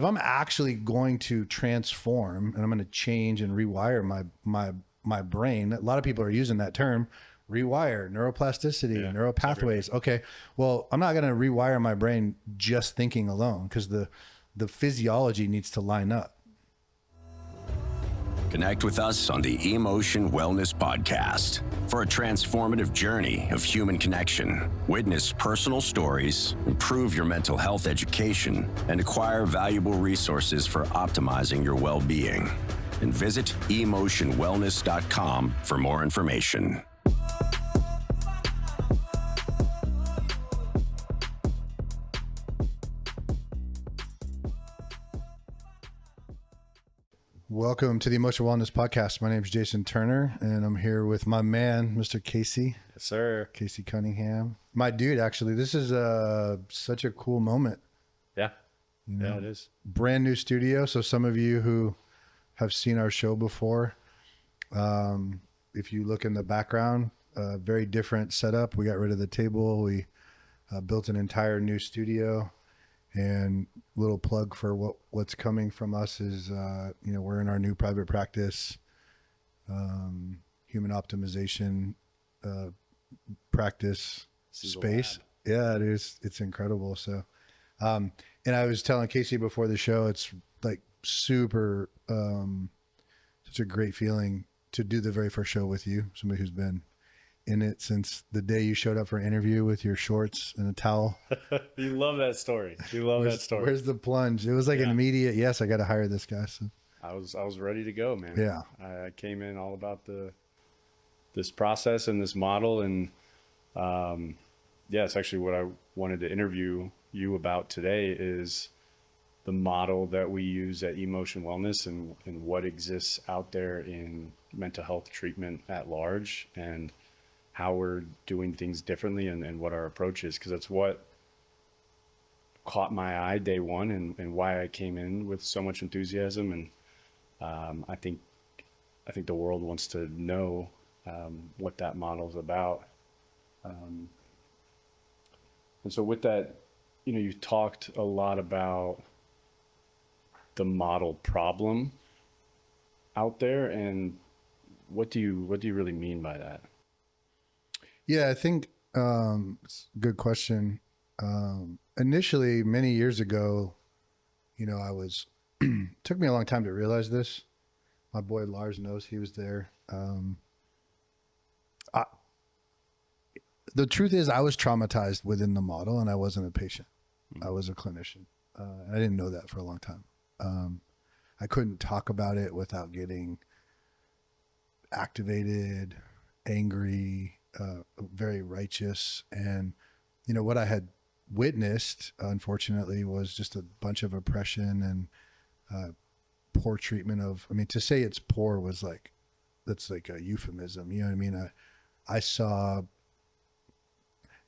If I'm actually going to transform and I'm going to change and rewire my brain, a lot of people are using that term, rewire, neuroplasticity, neural pathways. Okay, well, I'm not going to rewire my brain just thinking alone, because the physiology needs to line up. Connect with us on the Emotion Wellness Podcast for a transformative journey of human connection. Witness personal stories, improve your mental health education, and acquire valuable resources for optimizing your well-being. And visit emotionwellness.com for more information. Welcome to the Emotional Wellness Podcast. My name is Jason Turner, and I'm here with my man, Mr. Casey. Yes, sir. Casey Cunningham. My dude, actually. This is such a cool moment. Yeah. You know, yeah, it is. Brand new studio. So some of you who have seen our show before, if you look in the background, very different setup. We got rid of the table. We built an entire new studio. And little plug for what's coming from us is, we're in our new private practice, human optimization practice space. Yeah, it is. It's incredible. So, and I was telling Casey before the show, it's like super, such a great feeling to do the very first show with you, somebody who's been in it since the day you showed up for an interview with your shorts and a towel. You love that story. That story. Where's the plunge? It was like an immediate, yes, I got to hire this guy. So I was ready to go, man. Yeah. I came in all about this process and this model. And it's actually what I wanted to interview you about today is the model that we use at Emotion Wellness and what exists out there in mental health treatment at large, and how we're doing things differently and what our approach is, because that's what caught my eye day one and why I came in with so much enthusiasm. And I think the world wants to know what that model is about. And so with that, you talked a lot about the model problem out there, and what do you really mean by that? yeah, I think it's a good question. Initially, many years ago, I was took me a long time to realize this. My boy Lars knows, he was there. The truth is, I was traumatized within the model, and I wasn't a patient. I was a clinician. I didn't know that for a long time. I couldn't talk about it without getting activated, angry, very righteous. And what I had witnessed, unfortunately, was just a bunch of oppression and poor treatment of, to say it's poor was like, that's like a euphemism. You know what I mean? I saw,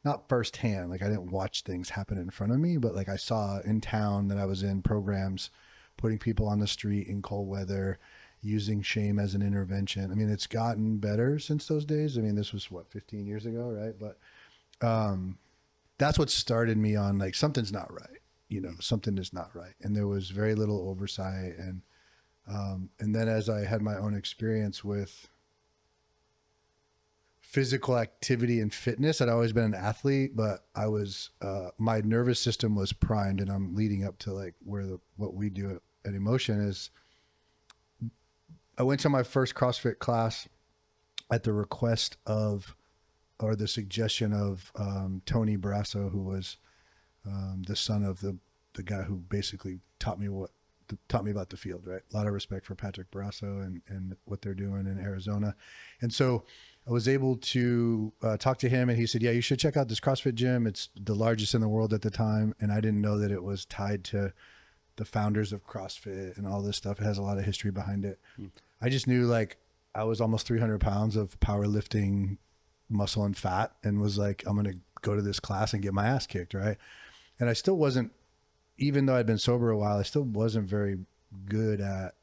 not firsthand, like I didn't watch things happen in front of me, but like I saw in town that I was in programs, putting people on the street in cold weather, using shame as an intervention. It's gotten better since those days. This was 15 years ago, right? But that's what started me on, like, something's not right. Something is not right. And there was very little oversight. And then as I had my own experience with physical activity and fitness, I'd always been an athlete, but I was, my nervous system was primed, and I'm leading up to like what we do at Emotion is, I went to my first CrossFit class at the request of, or the suggestion of, Tony Barrasso, who was the son of the guy who basically taught me about the field, right? A lot of respect for Patrick Barrasso and what they're doing in Arizona. And so I was able to talk to him, and he said, yeah, you should check out this CrossFit gym. It's the largest in the world at the time. And I didn't know that it was tied to the founders of CrossFit and all this stuff. It has a lot of history behind it. I just knew, like, I was almost 300 pounds of powerlifting muscle and fat, and was like, I'm going to go to this class and get my ass kicked. Right. And I still wasn't, even though I'd been sober a while, I still wasn't very good at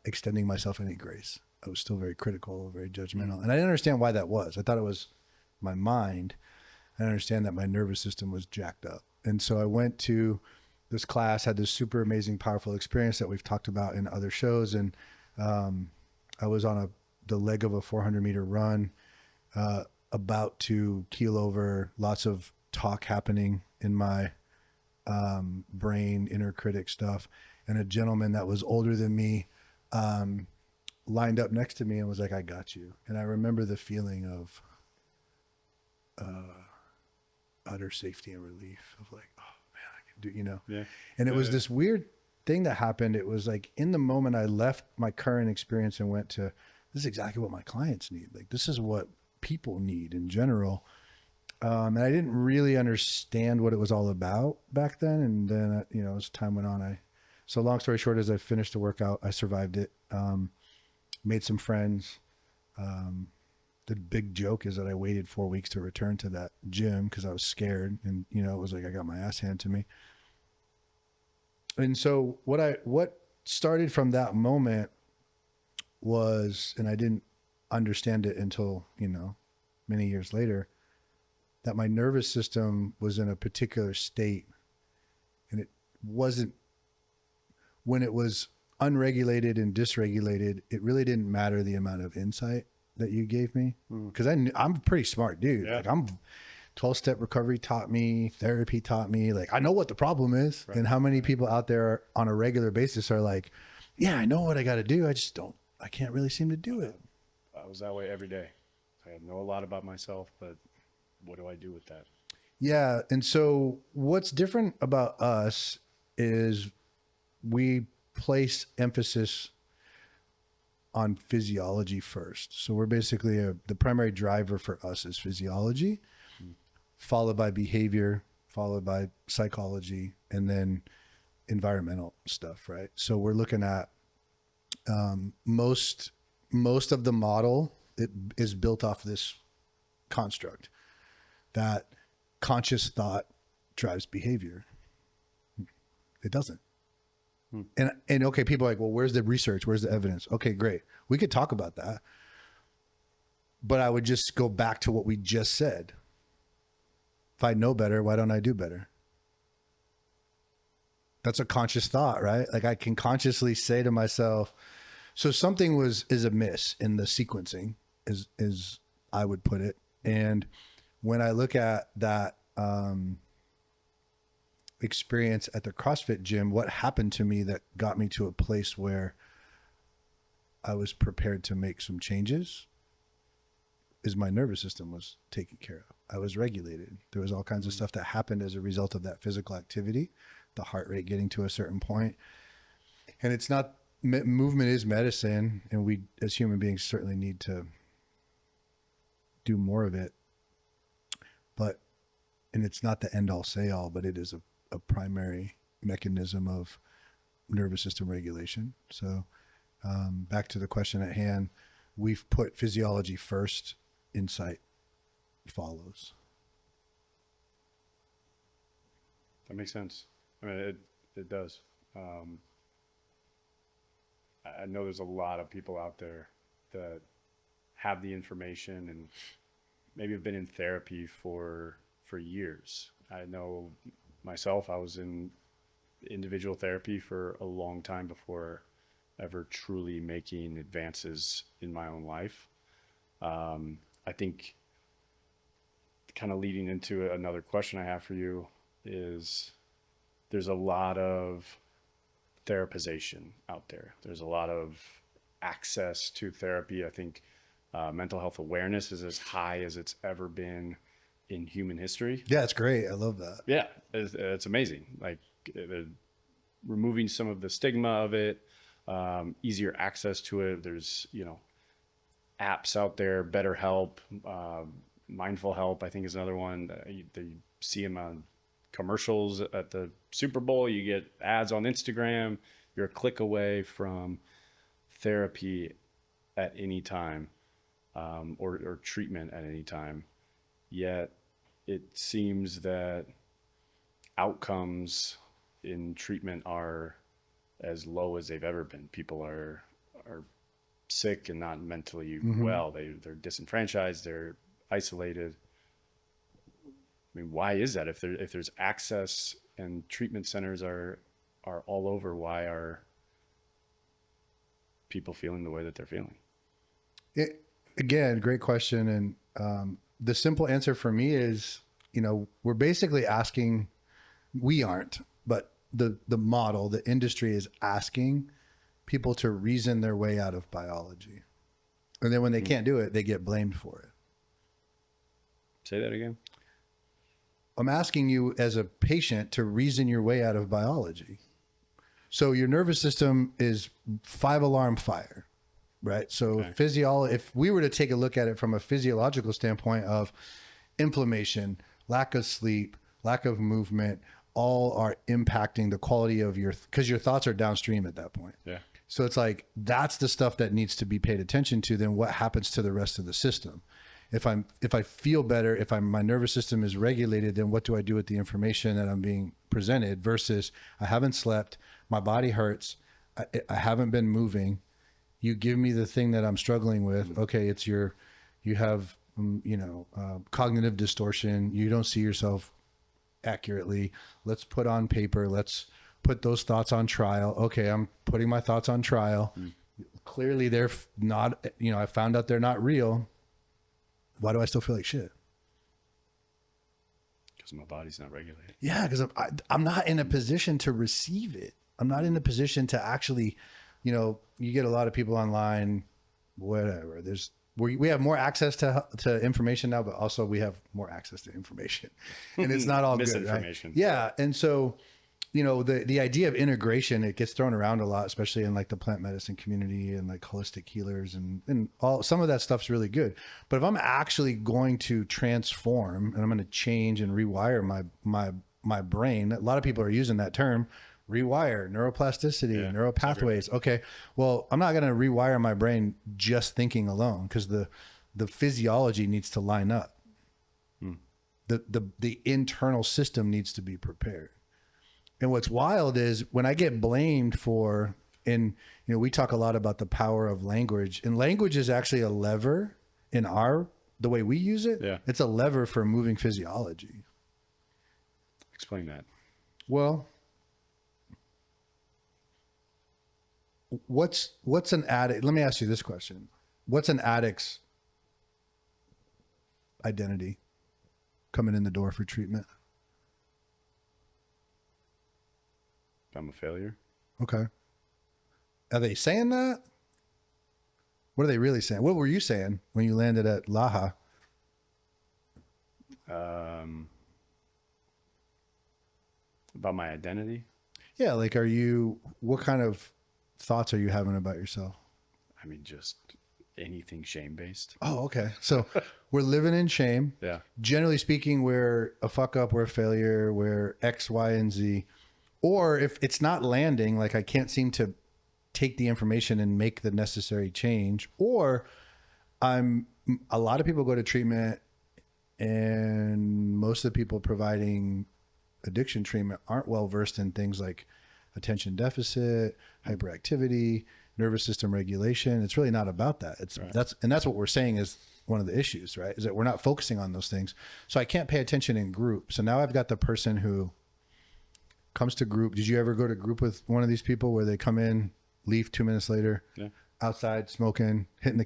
extending myself any grace. I was still very critical, very judgmental. And I didn't understand why that was. I thought it was my mind. I understand that my nervous system was jacked up. And so I went to this class, had this super amazing, powerful experience that we've talked about in other shows. And I was on the leg of a 400-meter run, about to keel over, lots of talk happening in my brain, inner critic stuff. And a gentleman that was older than me lined up next to me and was like, "I got you." And I remember the feeling of utter safety and relief of like, oh man, I can do, Yeah. And it was this weird thing that happened. It was like in the moment I left my current experience and went to, this is exactly what my clients need. Like, this is what people need in general. And I didn't really understand what it was all about back then. And then, as time went on, so long story short, as I finished the workout, I survived it, made some friends. The big joke is that I waited 4 weeks to return to that gym because I was scared. And, it was like I got my ass handed to me. And so what started from that moment was, and I didn't understand it until, many years later, that my nervous system was in a particular state, and it wasn't, when it was unregulated and dysregulated, it really didn't matter the amount of insight that you gave me. Cause I'm a pretty smart dude. Yeah. Like 12-step recovery taught me, therapy taught me, like, I know what the problem is. Right. And how many people out there on a regular basis are like, yeah, I know what I got to do. I can't really seem to do it. I was that way every day. I know a lot about myself, but what do I do with that? Yeah. And so what's different about us is we place emphasis on physiology first. So we're basically the primary driver for us is physiology, followed by behavior, followed by psychology, and then environmental stuff, right? So we're looking at most of the model, it is built off this construct that conscious thought drives behavior. It doesn't. And okay, people are like, well, where's the research? Where's the evidence? Okay, great. We could talk about that. But I would just go back to what we just said. If I know better, why don't I do better? That's a conscious thought, right? Like I can consciously say to myself, so something is amiss in the sequencing, is I would put it. And when I look at that experience at the CrossFit gym, what happened to me that got me to a place where I was prepared to make some changes is my nervous system was taken care of. I was regulated. There was all kinds of stuff that happened as a result of that physical activity, the heart rate getting to a certain point. And it's not, movement is medicine, and we as human beings certainly need to do more of it. And it's not the end all say all, but it is a primary mechanism of nervous system regulation. So back to the question at hand, we've put physiology first, insight follows. That makes sense. I mean, it does. I know there's a lot of people out there that have the information and maybe have been in therapy for years. I know myself, I was in individual therapy for a long time before ever truly making advances in my own life. I think kind of leading into another question I have for you is there's a lot of therapization out there. There's a lot of access to therapy. I think mental health awareness is as high as it's ever been in human history. Yeah, it's great. I love that. Yeah, it's amazing. Like removing some of the stigma of it, easier access to it. There's, apps out there, BetterHelp, Mindful Help, I think is another one. You see them on commercials at the Super Bowl. You get ads on Instagram. You're a click away from therapy at any time, or treatment at any time. Yet it seems that outcomes in treatment are as low as they've ever been. People are sick and not mentally well. They're disenfranchised. They're isolated. I mean, why is that? If there's access and treatment centers are all over. Why are people feeling the way that they're feeling? Again, great question. And the simple answer for me is, we're basically asking, we aren't, but the model, the industry is asking people to reason their way out of biology. And then when they can't do it, they get blamed for it. Say that again. I'm asking you as a patient to reason your way out of biology. So your nervous system is 5-alarm fire, right? So if we were to take a look at it from a physiological standpoint of inflammation, lack of sleep, lack of movement, all are impacting the quality of because your thoughts are downstream at that point. Yeah. So it's like, that's the stuff that needs to be paid attention to. Then what happens to the rest of the system? If I feel better, if my nervous system is regulated, then what do I do with the information that I'm being presented versus I haven't slept, my body hurts, I haven't been moving. You give me the thing that I'm struggling with. Okay. You have, cognitive distortion. You don't see yourself accurately. Let's put on paper. Let's put those thoughts on trial. Okay. I'm putting my thoughts on trial. Clearly they're not, I found out they're not real. Why do I still feel like shit? Because my body's not regulated. Yeah, because I'm not in a position to receive it. I'm not in a position to actually, you get a lot of people online, whatever. We have more access to information now, but also we have more access to information, and it's not all misinformation. Good, right? Yeah, and so the idea of integration, it gets thrown around a lot, especially in like the plant medicine community and like holistic healers and all, some of that stuff's really good. But if I'm actually going to transform and I'm going to change and rewire my brain, a lot of people are using that term, rewire, neuroplasticity, neural pathways. Okay. Well, I'm not going to rewire my brain just thinking alone, because the physiology needs to line up. The internal system needs to be prepared. And what's wild is when I get blamed for, and we talk a lot about the power of language, and language is actually a lever in the way we use it. Yeah. It's a lever for moving physiology. Explain that. Well, what's an addict? Let me ask you this question. What's an addict's identity coming in the door for treatment? I'm a failure. Okay. Are they saying that? What are they really saying? What were you saying when you landed at Laha? About my identity? Yeah, like what kind of thoughts are you having about yourself? I mean, just anything shame-based. Oh, okay. So we're living in shame. Yeah. Generally speaking, we're a fuck up, we're a failure, we're X, Y, and Z. Or if it's not landing, like I can't seem to take the information and make the necessary change, or a lot of people go to treatment, and most of the people providing addiction treatment aren't well versed in things like attention deficit, hyperactivity, nervous system regulation. It's really not about that. That's what we're saying is one of the issues, right? Is that we're not focusing on those things. So I can't pay attention in group. So now I've got the person who comes to group. Did you ever go to group with one of these people where they come in, leave 2 minutes later, outside smoking, hitting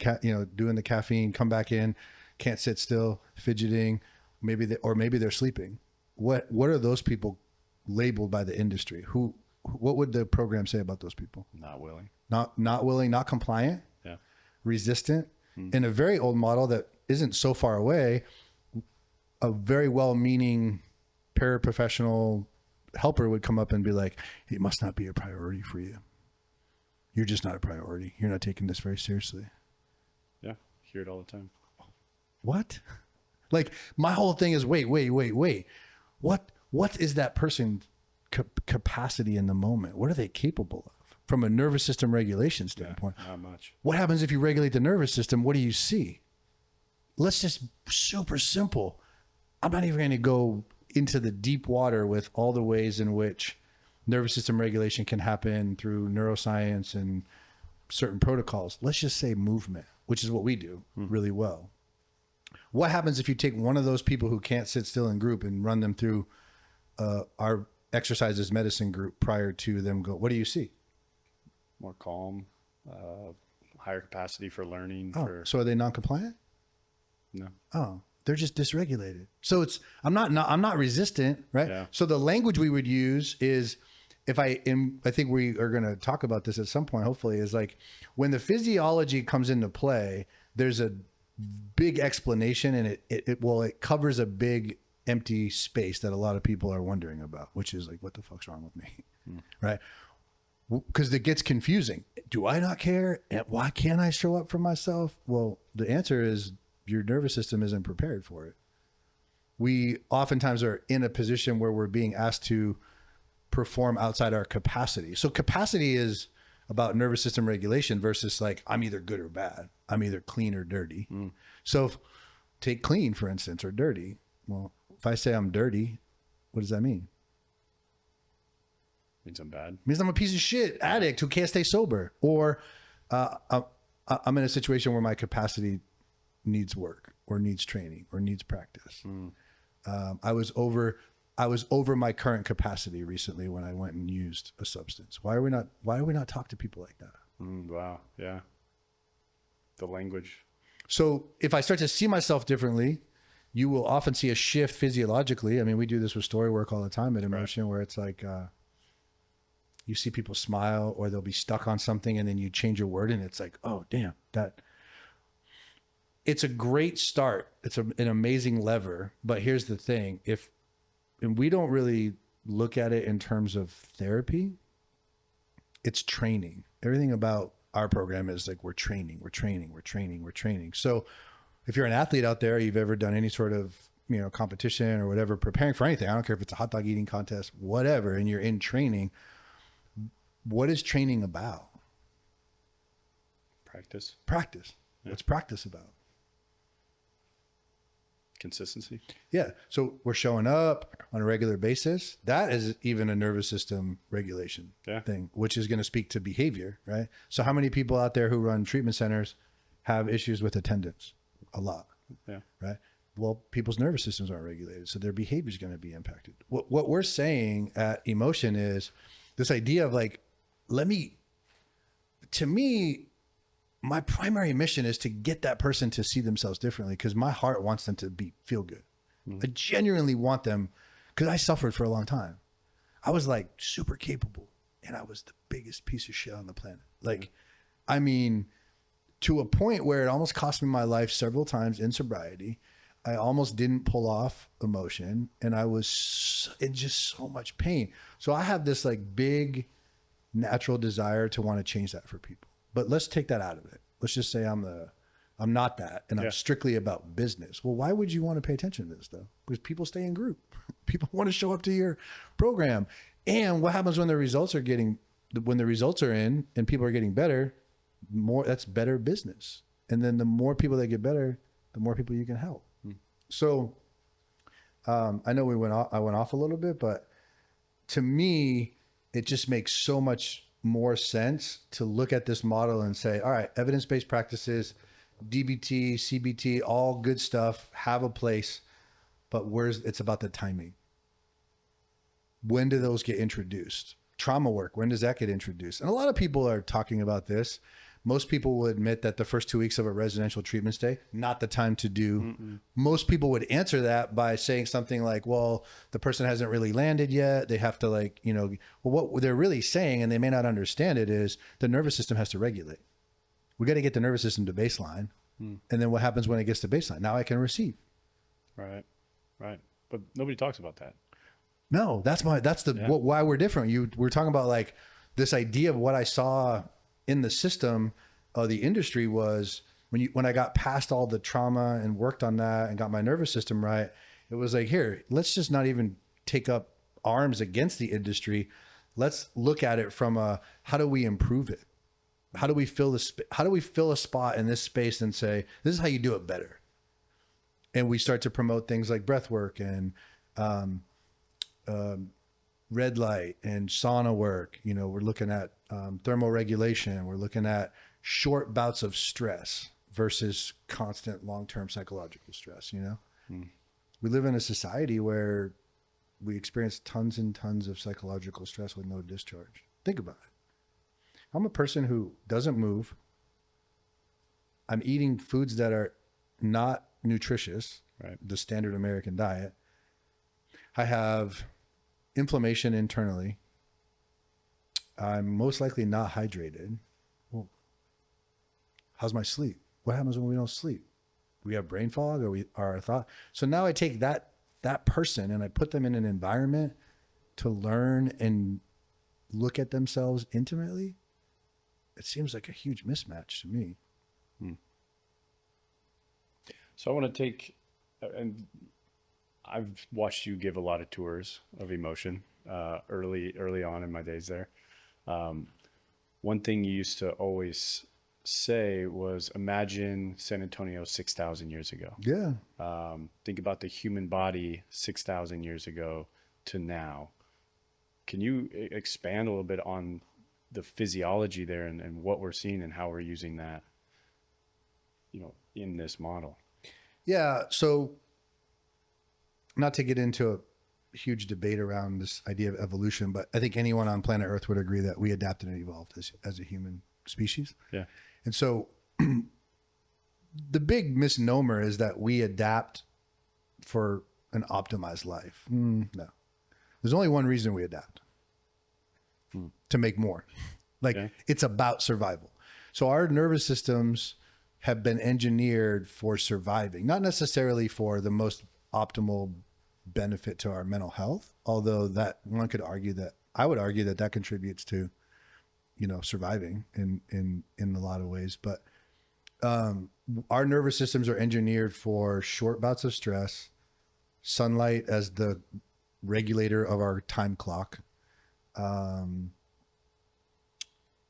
doing the caffeine, come back in, can't sit still, fidgeting, maybe they're sleeping. What are those people labeled by the industry? What would the program say about those people? Not willing. Not willing, not compliant, resistant. In a very old model that isn't so far away, a very well-meaning paraprofessional helper would come up and be like, it must not be a priority for you. You're just not a priority. You're not taking this very seriously. Yeah. Hear it all the time. What? Like my whole thing is, wait. What is that person's capacity in the moment? What are they capable of from a nervous system regulation standpoint? Not much. What happens if you regulate the nervous system? What do you see? Let's just super simple. I'm not even going to go into the deep water with all the ways in which nervous system regulation can happen through neuroscience and certain protocols. Let's just say movement, which is what we do really well. What happens if you take one of those people who can't sit still in group and run them through our exercise as medicine group prior to them go, what do you see? More calm, higher capacity for learning. Oh, so are they non-compliant? No. Oh, they're just dysregulated. So I'm not resistant, right? Yeah. So the language we would use is, I think we are going to talk about this at some point, hopefully, is like when the physiology comes into play, there's a big explanation, and it covers a big empty space that a lot of people are wondering about, which is like, what the fuck's wrong with me? Right? Because it gets confusing. Do I not care? And why can't I show up for myself? Well, the answer is your nervous system isn't prepared for it. We oftentimes are in a position where we're being asked to perform outside our capacity. So capacity is about nervous system regulation versus like, I'm either good or bad. I'm either clean or dirty. So take clean, for instance, or dirty. Well, if I say I'm dirty, what does that mean? Means I'm bad. It means I'm a piece of shit addict who can't stay sober. Or I'm in a situation where my capacity needs work or needs training or needs practice. I was over my current capacity recently when I went and used a substance. Why are we not talk to people like that? Wow. Yeah. The language. So if I start to see myself differently, you will often see a shift physiologically. I mean, we do this with story work all the time at Emotion, where it's like, you see people smile or they'll be stuck on something, and then you change your word and it's like, oh damn, it's a great start. It's an amazing lever. But here's the thing. And we don't really look at it in terms of therapy. It's training. Everything about our program is like, we're training. So if you're an athlete out there, you've ever done any sort of, competition or whatever, preparing for anything, I don't care if it's a hot dog eating contest, whatever, and you're in training, what is training about? Practice. Yeah. What's practice about? Consistency. Yeah. So we're showing up on a regular basis. That is even a nervous system regulation thing, which is going to speak to behavior, right? So how many people out there who run treatment centers have issues with attendance? A lot. Yeah. Right. Well, people's nervous systems aren't regulated, so their behavior is going to be impacted. What we're saying at Emotion is this idea of like, to me, my primary mission is to get that person to see themselves differently, because my heart wants them to feel good. I genuinely want them, because I suffered for a long time. I was like super capable, and I was the biggest piece of shit on the planet. Like, I mean, to a point where it almost cost me my life several times in sobriety. I almost didn't pull off Emotion, and I was in just so much pain. So I have this like big natural desire to want to change that for people. But let's take that out of it. Let's just say I'm not that, and I'm strictly about business. Well, why would you want to pay attention to this though? Because people stay in group. People want to show up to your program. And what happens when the results are in and people are getting better, that's better business. And then the more people that get better, the more people you can help. So I know I went off a little bit, but to me, it just makes so much more sense to look at this model and say, all right, evidence-based practices, DBT, CBT, all good stuff, have a place, but it's about the timing. When do those get introduced? Trauma work, when does that get introduced? And a lot of people are talking about this. Most people will admit that the first 2 weeks of a residential treatment stay, not the time to do. Most people would answer that by saying something like, well, the person hasn't really landed yet. They have to well, what they're really saying, and they may not understand it, is the nervous system has to regulate. We got to get the nervous system to baseline. And then what happens when it gets to baseline? Now I can receive. Right. But nobody talks about that. No, why we're different. We're talking about like this idea of what I saw in the system of the industry was when I got past all the trauma and worked on that and got my nervous system right, it was like, here, let's just not even take up arms against the industry. Let's look at it from how do we improve it? How do we fill a spot in this space and say, this is how you do it better? And we start to promote things like breath work and red light and sauna work. We're looking at thermal regulation. We're looking at short bouts of stress versus constant long-term psychological stress. We live in a society where we experience tons and tons of psychological stress with no discharge. Think about it. I'm a person who doesn't move. I'm eating foods that are not nutritious, Right. the standard American diet. I have inflammation internally. I'm most likely not hydrated. Well, how's my sleep? What happens when we don't sleep? We have brain fog, or we are our thought. So now I take that person and I put them in an environment to learn and look at themselves intimately. It seems like a huge mismatch to me. So I want to take, and I've watched you give a lot of tours of emotion early on in my days there. One thing you used to always say was, imagine San Antonio 6,000 years ago. Yeah. Think about the human body 6,000 years ago to now. Can you expand a little bit on the physiology there and what we're seeing and how we're using that, in this model? Yeah. So not to get into a huge debate around this idea of evolution, but I think anyone on planet Earth would agree that we adapted and evolved as a human species. Yeah. And so the big misnomer is that we adapt for an optimized life. No. There's only one reason we adapt. To make more. It's about survival. So our nervous systems have been engineered for surviving, not necessarily for the most optimal benefit to our mental health, although that one could argue that I would argue that contributes to, surviving in a lot of ways. But our nervous systems are engineered for short bouts of stress, sunlight as the regulator of our time clock.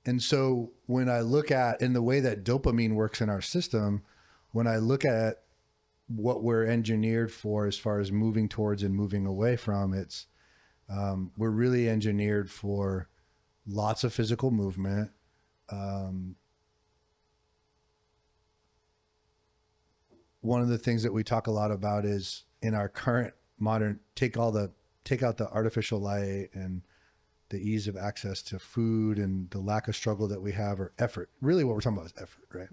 And so when I look at, in the way that dopamine works in our system, when I look at what we're engineered for as far as moving towards and moving away from, it's we're really engineered for lots of physical movement. One of the things that we talk a lot about is in our current modern, take out the artificial light and the ease of access to food and the lack of struggle that we have, or effort. Really what we're talking about is effort, right?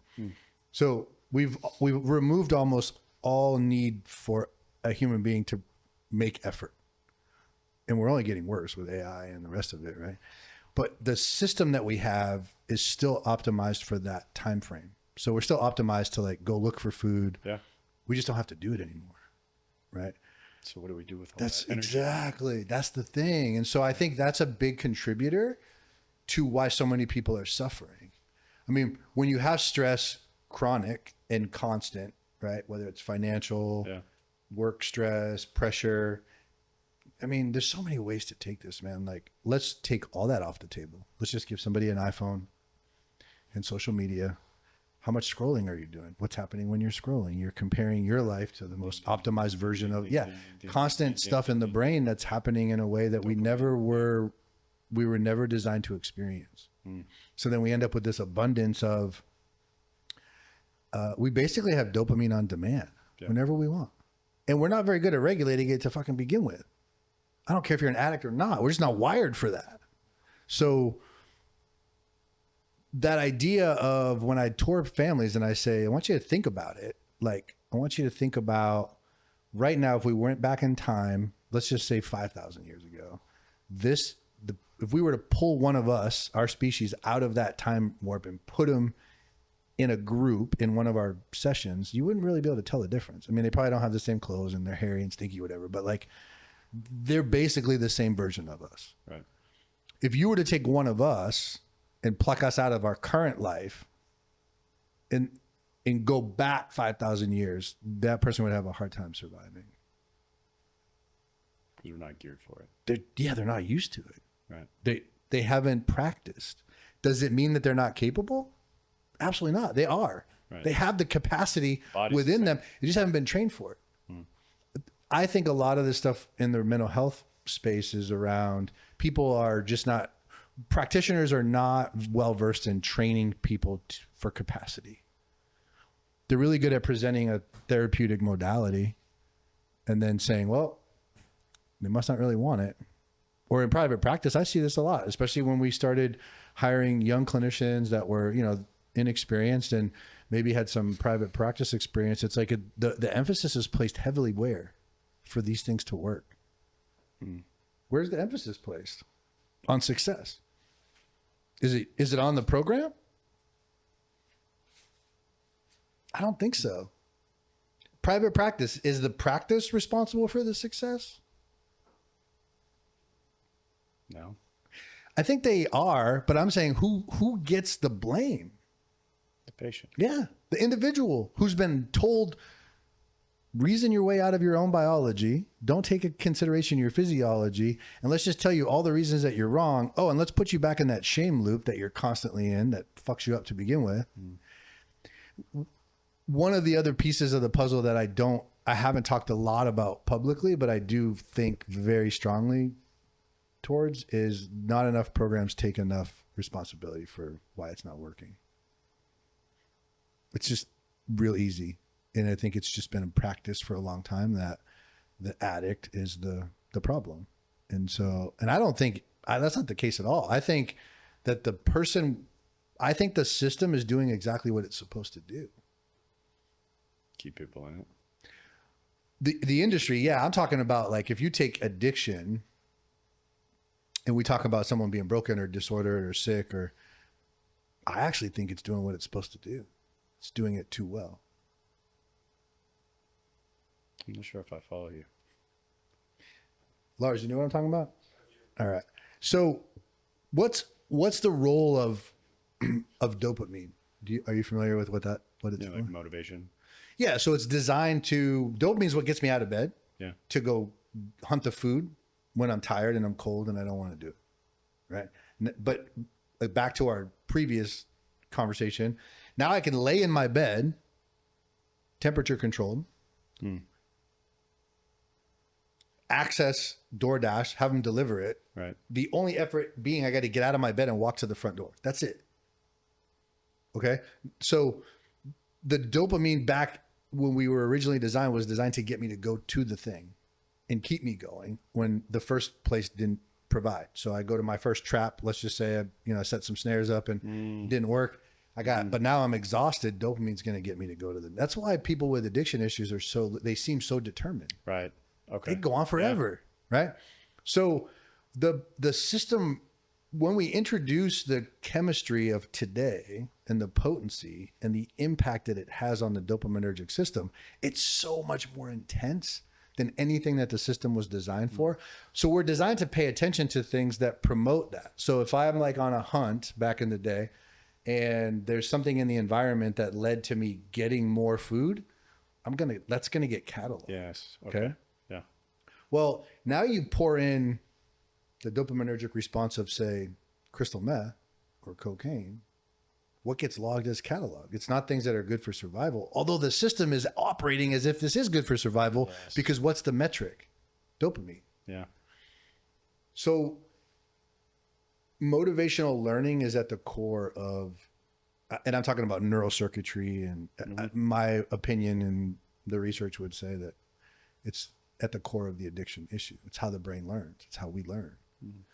So we've removed almost all need for a human being to make effort. And we're only getting worse with AI and the rest of it, right? But the system that we have is still optimized for that time frame. So we're still optimized to go look for food. Yeah. We just don't have to do it anymore, right? So what do we do with all That's that energy? exactly, that's the thing. And so I think that's a big contributor to why so many people are suffering. I mean, when you have stress, chronic and constant, right? Whether it's financial, work stress, pressure. I mean, there's so many ways to take this, man. Let's take all that off the table. Let's just give somebody an iPhone and social media. How much scrolling are you doing? What's happening when you're scrolling? You're comparing your life to the most optimized version of, constant stuff in the brain that's happening in a way that we were never designed to experience. So then we end up with this abundance of, we basically have dopamine on demand whenever we want. And we're not very good at regulating it to fucking begin with. I don't care if you're an addict or not. We're just not wired for that. So that idea of when I tour families and I say, I want you to think about it. I want you to think about right now, if we went back in time, let's just say 5,000 years ago, if we were to pull one of us, our species, out of that time warp and put them in a group in one of our sessions, you wouldn't really be able to tell the difference. I mean, they probably don't have the same clothes and they're hairy and stinky, whatever, but they're basically the same version of us. Right. If you were to take one of us and pluck us out of our current life and go back 5,000 years, that person would have a hard time surviving. They're not geared for it. They're not used to it. Right. They haven't practiced. Does it mean that they're not capable? Absolutely not. They are. Right. They have the capacity within them. They just haven't been trained for it. I think a lot of this stuff in the mental health space is around people are just not, practitioners are not well versed in training people for capacity. They're really good at presenting a therapeutic modality and then saying, well, They must not really want it. Or in private practice, I see this a lot, especially when we started hiring young clinicians that were, inexperienced and maybe had some private practice experience. It's like the emphasis is placed heavily where for these things to work. Where's the emphasis placed? On success. Is it on the program? I don't think so. Private practice, is the practice responsible for the success? No. I think they are, but I'm saying who gets the blame? The patient. Yeah, the individual who's been told, reason your way out of your own biology, don't take into consideration your physiology, and let's just tell you all the reasons that you're wrong. Oh, and let's put you back in that shame loop that you're constantly in that fucks you up to begin with. One of the other pieces of the puzzle that I haven't talked a lot about publicly, but I do think very strongly towards is not enough programs take enough responsibility for why it's not working. It's just real easy. And I think it's just been in practice for a long time that the addict is the problem. And so, and I don't think that's not the case at all. I think that I think the system is doing exactly what it's supposed to do. Keep people in it. The industry, yeah, I'm talking about like if you take addiction and we talk about someone being broken or disordered or sick, or I actually think it's doing what it's supposed to do. It's doing it too well. I'm not sure if I follow you. Lars, you know what I'm talking about? All right. So what's the role of dopamine? Are you familiar with what it's for? Like motivation. Yeah. So it's designed dopamine is what gets me out of bed. Yeah. To go hunt the food when I'm tired and I'm cold and I don't want to do it. Right. But like back to our previous conversation, now I can lay in my bed, temperature controlled, access DoorDash, have them deliver it. Right. The only effort being I got to get out of my bed and walk to the front door. That's it. Okay. So the dopamine back when we were originally designed was designed to get me to go to the thing and keep me going when the first place didn't provide. So I go to my first trap. Let's just say I set some snares up and it didn't work. But now I'm exhausted. Dopamine's going to get me to go to that's why people with addiction issues they seem so determined. Right. Okay. They go on forever. Yeah. Right. So the system, when we introduce the chemistry of today and the potency and the impact that it has on the dopaminergic system, it's so much more intense than anything that the system was designed for. So we're designed to pay attention to things that promote that. So if I'm like on a hunt back in the day and there's something in the environment that led to me getting more food, that's going to get cataloged. Yes. Okay. Yeah. Well, now you pour in the dopaminergic response of, say, crystal meth or cocaine. What gets logged as catalog? It's not things that are good for survival, although the system is operating as if this is good for survival. Yes. Because what's the metric? Dopamine. Yeah. So motivational learning is at the core of, and I'm talking about neurocircuitry, and my opinion and the research would say that it's at the core of the addiction issue. It's how the brain learns. It's how we learn.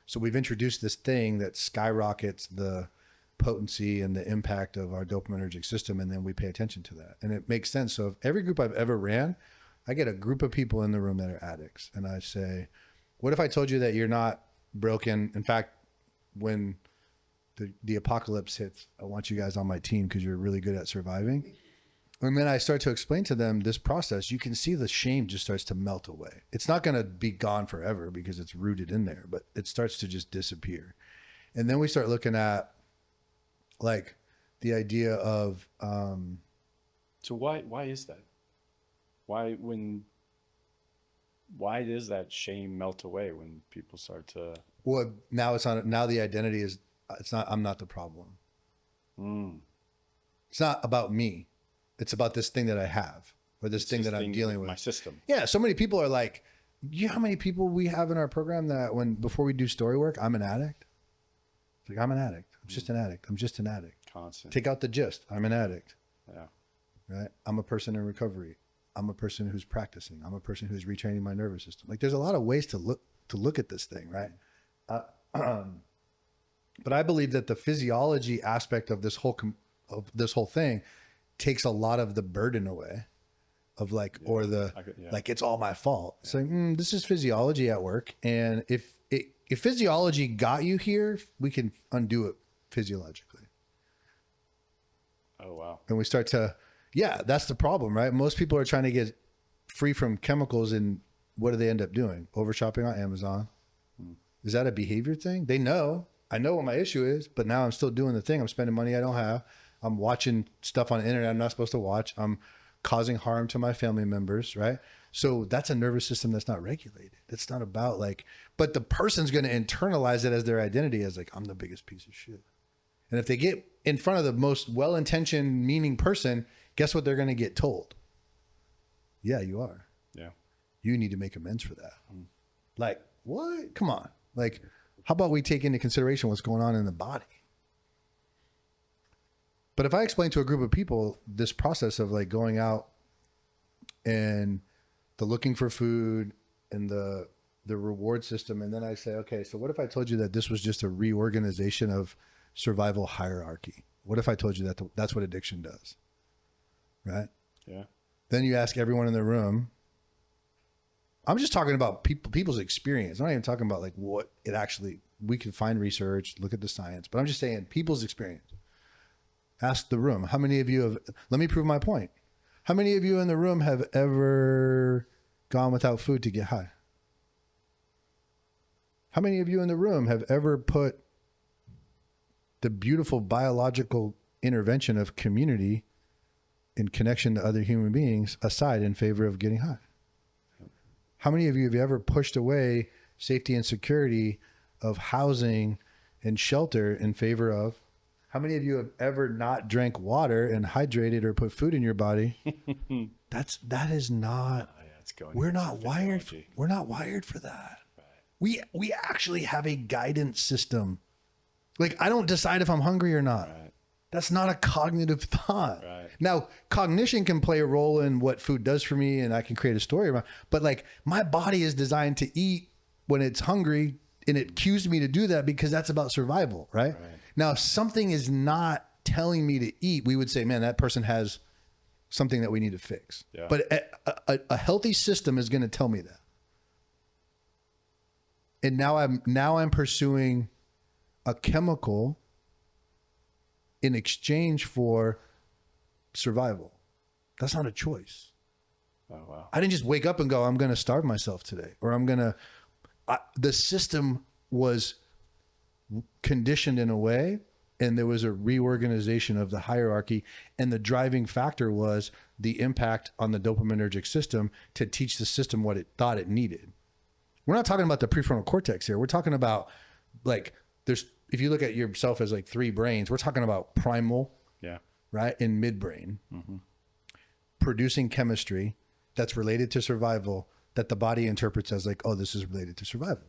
So we've introduced this thing that skyrockets the potency and the impact of our dopaminergic system, and then we pay attention to that. And it makes sense. So if every group I've ever ran, I get a group of people in the room that are addicts, and I say, what if I told you that you're not broken? In fact, when the apocalypse hits, I want you guys on my team because you're really good at surviving. And then I start to explain to them this process. You can see the shame just starts to melt away. It's not going to be gone forever because it's rooted in there, but it starts to just disappear. And then we start looking at like the idea of so why is that? Why does that shame melt away when people start to? Well, now the identity is I'm not the problem. It's not about me. It's about this thing that I have, or this thing that I'm dealing with. My system. Yeah. So many people are like, you know how many people we have in our program that before we do story work, I'm an addict. It's like, I'm an addict. I'm just an addict. I'm just an addict. Constant. Take out the gist. I'm an addict. Yeah. Right. I'm a person in recovery. I'm a person who's practicing. I'm a person who's retraining my nervous system. Like there's a lot of ways to look at this thing, right? But I believe that the physiology aspect of this whole thing takes a lot of the burden away of like, or the like, it's all my fault. Yeah. So this is physiology at work, and if physiology got you here, we can undo it physiologically. Oh wow! And we start to, that's the problem, right? Most people are trying to get free from chemicals, and what do they end up doing? Over shopping on Amazon. Is that a behavior thing? They know. I know what my issue is, but now I'm still doing the thing. I'm spending money I don't have. I'm watching stuff on the internet I'm not supposed to watch. I'm causing harm to my family members, right? So that's a nervous system that's not regulated. It's not about like, but the person's going to internalize it as their identity, as like, I'm the biggest piece of shit. And if they get in front of the most well-intentioned, meaning person, guess what they're going to get told? Yeah, you are. Yeah. You need to make amends for that. Like, what? Come on. Like, how about we take into consideration what's going on in the body? But if I explain to a group of people this process of like going out and the looking for food and the reward system, and then I say, okay, so what if I told you that this was just a reorganization of survival hierarchy? What if I told you that that's what addiction does? Right? Yeah. Then you ask everyone in the room. I'm just talking about people's experience. I'm not even talking about like what it actually, we can find research, look at the science, but I'm just saying people's experience. Ask the room. How many of you have, let me prove my point. How many of you in the room have ever gone without food to get high? How many of you in the room have ever put the beautiful biological intervention of community in connection to other human beings aside in favor of getting high? How many of you have ever pushed away safety and security of housing and shelter in favor of? How many of you have ever not drank water and hydrated or put food in your body? That is not. We're not wired. We're not wired for that. Right. We actually have a guidance system. Like I don't decide if I'm hungry or not. Right. That's not a cognitive thought. Right. Now, cognition can play a role in what food does for me, and I can create a story around. But like my body is designed to eat when it's hungry, and it cues me to do that because that's about survival, right? Now, if something is not telling me to eat, we would say, man, that person has something that we need to fix. Yeah. But a healthy system is going to tell me that. And now I'm pursuing a chemical in exchange for survival. That's not a choice. Oh, wow. I didn't just wake up and go, I'm going to starve myself today, or the system was conditioned in a way, and there was a reorganization of the hierarchy, and the driving factor was the impact on the dopaminergic system to teach the system what it thought it needed. We're not talking about the prefrontal cortex here. We're talking about like if you look at yourself as like three brains, we're talking about primal, right, and midbrain, producing chemistry that's related to survival that the body interprets as like, oh, this is related to survival.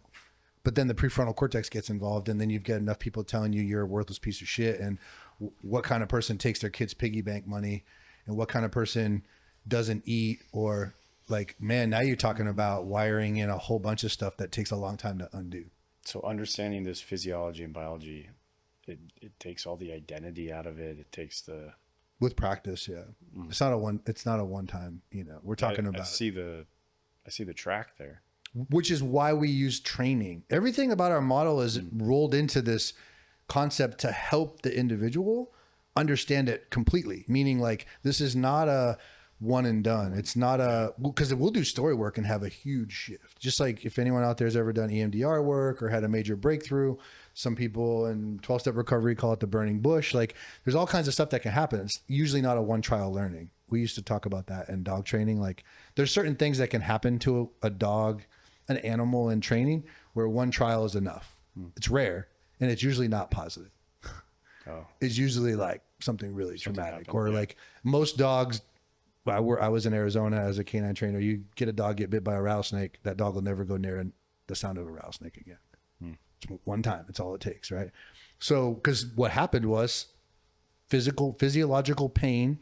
But then the prefrontal cortex gets involved, and then you've got enough people telling you you're a worthless piece of shit, and what kind of person takes their kids' piggy bank money, and what kind of person doesn't eat, or like, man, now you're talking about wiring in a whole bunch of stuff that takes a long time to undo. So understanding this physiology and biology, it takes all the identity out of it. It takes the with practice, yeah. It's not a one time. We're talking about. I see the track there. Which is why we use training. Everything about our model is rolled into this concept to help the individual understand it completely. Meaning like, this is not a one and done. It's not because we'll do story work and have a huge shift. Just like if anyone out there has ever done EMDR work or had a major breakthrough, some people in 12-step recovery call it the burning bush. Like there's all kinds of stuff that can happen. It's usually not a one trial learning. We used to talk about that in dog training. Like there's certain things that can happen to a dog, an animal in training where one trial is enough. It's rare, and it's usually not positive. It's usually like something really traumatic, or like most dogs. I was in Arizona as a canine trainer. You get a dog get bit by a rattlesnake, that dog will never go near the sound of a rattlesnake again. It's one time. It's all it takes, right? So, because what happened was physiological pain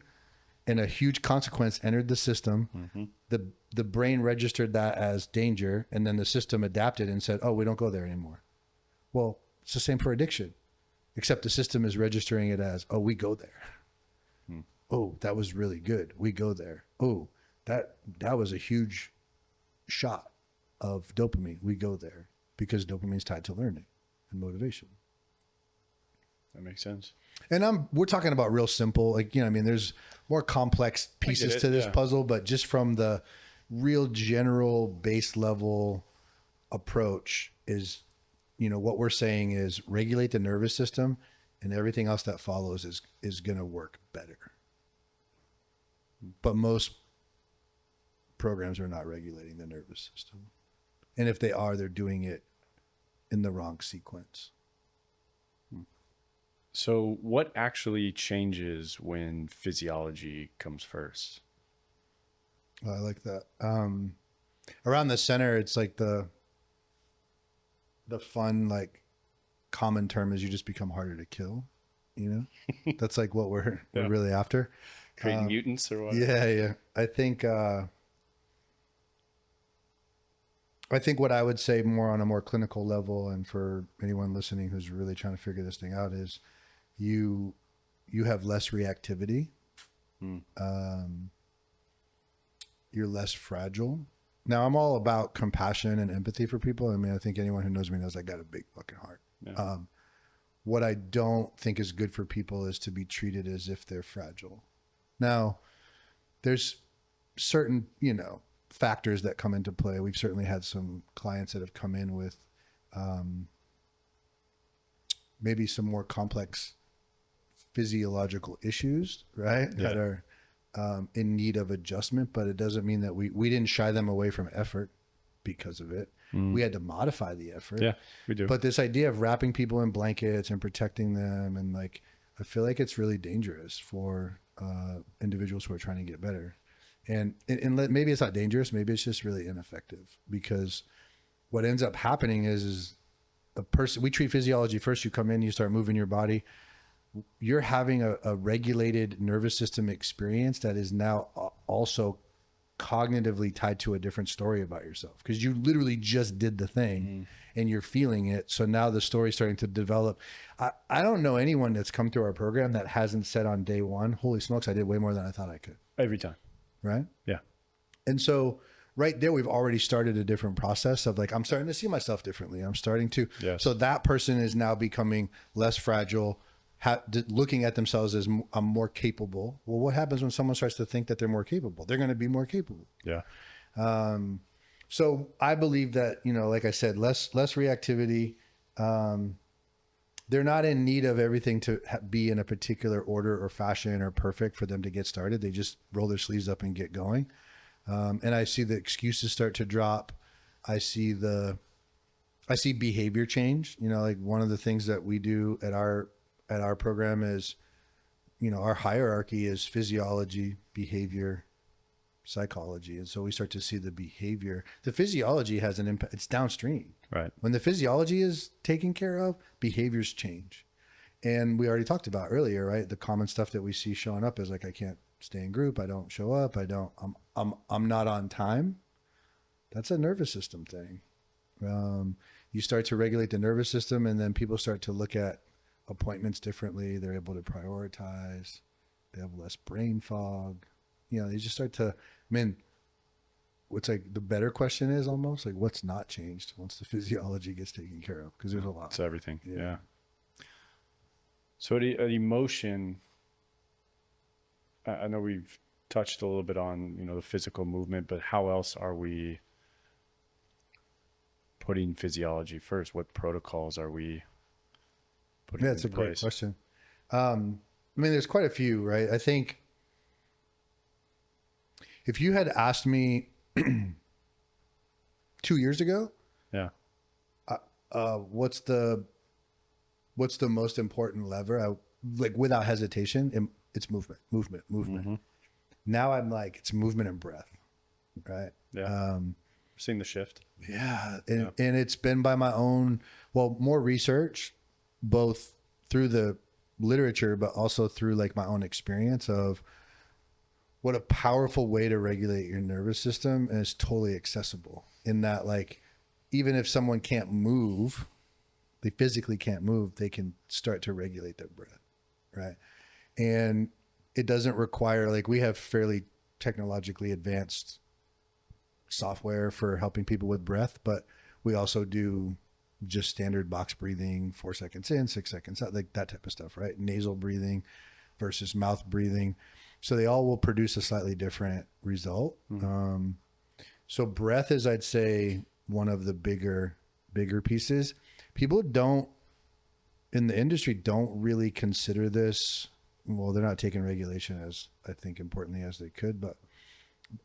and a huge consequence entered the system. The brain registered that as danger, and then the system adapted and said, oh, we don't go there anymore. Well, it's the same for addiction, except the system is registering it as, oh, we go there. Oh, that was really good. We go there. Oh, that was a huge shot of dopamine. We go there because dopamine is tied to learning and motivation. That makes sense. And we're talking about real simple, like, I mean, there's more complex pieces to this puzzle, but just from the real general base level approach is, what we're saying is regulate the nervous system, and everything else that follows is going to work better. But most programs are not regulating the nervous system. And if they are, they're doing it in the wrong sequence. So what actually changes when physiology comes first? Oh, I like that. Around the center, it's like the fun, like, common term is you just become harder to kill. That's like what we're really after. Creating mutants or what? Yeah. I think what I would say more on a more clinical level, and for anyone listening who's really trying to figure this thing out, is you have less reactivity. You're less fragile. Now, I'm all about compassion and empathy for people. I mean, I think anyone who knows me knows I got a big fucking heart. Yeah. What I don't think is good for people is to be treated as if they're fragile. Now, there's certain, factors that come into play. We've certainly had some clients that have come in with maybe some more complex physiological issues, right? Yeah. That are in need of adjustment, but it doesn't mean that we didn't shy them away from effort because of it. We had to modify the effort. Yeah, we do. But this idea of wrapping people in blankets and protecting them, and like, I feel like it's really dangerous for individuals who are trying to get better. And maybe it's not dangerous. Maybe it's just really ineffective, because what ends up happening is a person, we treat physiology first. You come in, you start moving your body. You're having a regulated nervous system experience that is now also cognitively tied to a different story about yourself, because you literally just did the thing and you're feeling it. So now the story's starting to develop. I don't know anyone that's come through our program that hasn't said on day one, holy smokes, I did way more than I thought I could. Every time. Right? Yeah. And so right there, we've already started a different process of like, I'm starting to see myself differently. I'm starting to, Yes. So that person is now becoming less fragile, looking at themselves as I'm more capable. Well, what happens when someone starts to think that they're more capable? They're going to be more capable. Yeah. So I believe that, like I said, less reactivity. They're not in need of everything to be in a particular order or fashion or perfect for them to get started. They just roll their sleeves up and get going. And I see the excuses start to drop. I see behavior change. Like one of the things that we do at our program is, our hierarchy is physiology, behavior, psychology. And so we start to see the behavior. The physiology has an impact. It's downstream. Right. When the physiology is taken care of, behaviors change. And we already talked about earlier, right? The common stuff that we see showing up is like, I can't stay in group. I don't show up. I'm not on time. That's a nervous system thing. You start to regulate the nervous system, and then people start to look at appointments differently. They're able to prioritize. They have less brain fog. They just start to, what's like the better question is almost like, what's not changed once the physiology gets taken care of? Because there's a lot. It's everything. Yeah. Yeah. So an emotion, I know we've touched a little bit on, the physical movement, but how else are we putting physiology first? What protocols are we putting in place? That's a great question. There's quite a few, right? I think if you had asked me 2 years ago, Yeah. what's the most important lever? Like without hesitation, it's movement. Mm-hmm. Now I'm like, it's movement and breath, right? Yeah. Seeing the shift. Yeah. And it's been by my own, more research, both through the literature, but also through like my own experience of what a powerful way to regulate your nervous system, and it's totally accessible in that, like, even if someone can't move, they physically can't move, they can start to regulate their breath, right? And it doesn't require, like, we have fairly technologically advanced software for helping people with breath, but we also do just standard box breathing, 4 seconds in, 6 seconds out, like that type of stuff, right? Nasal breathing versus mouth breathing. So they all will produce a slightly different result. So breath is, I'd say, one of the bigger pieces. People don't, in the industry, don't really consider this. Well, they're not taking regulation as, I think, importantly as they could,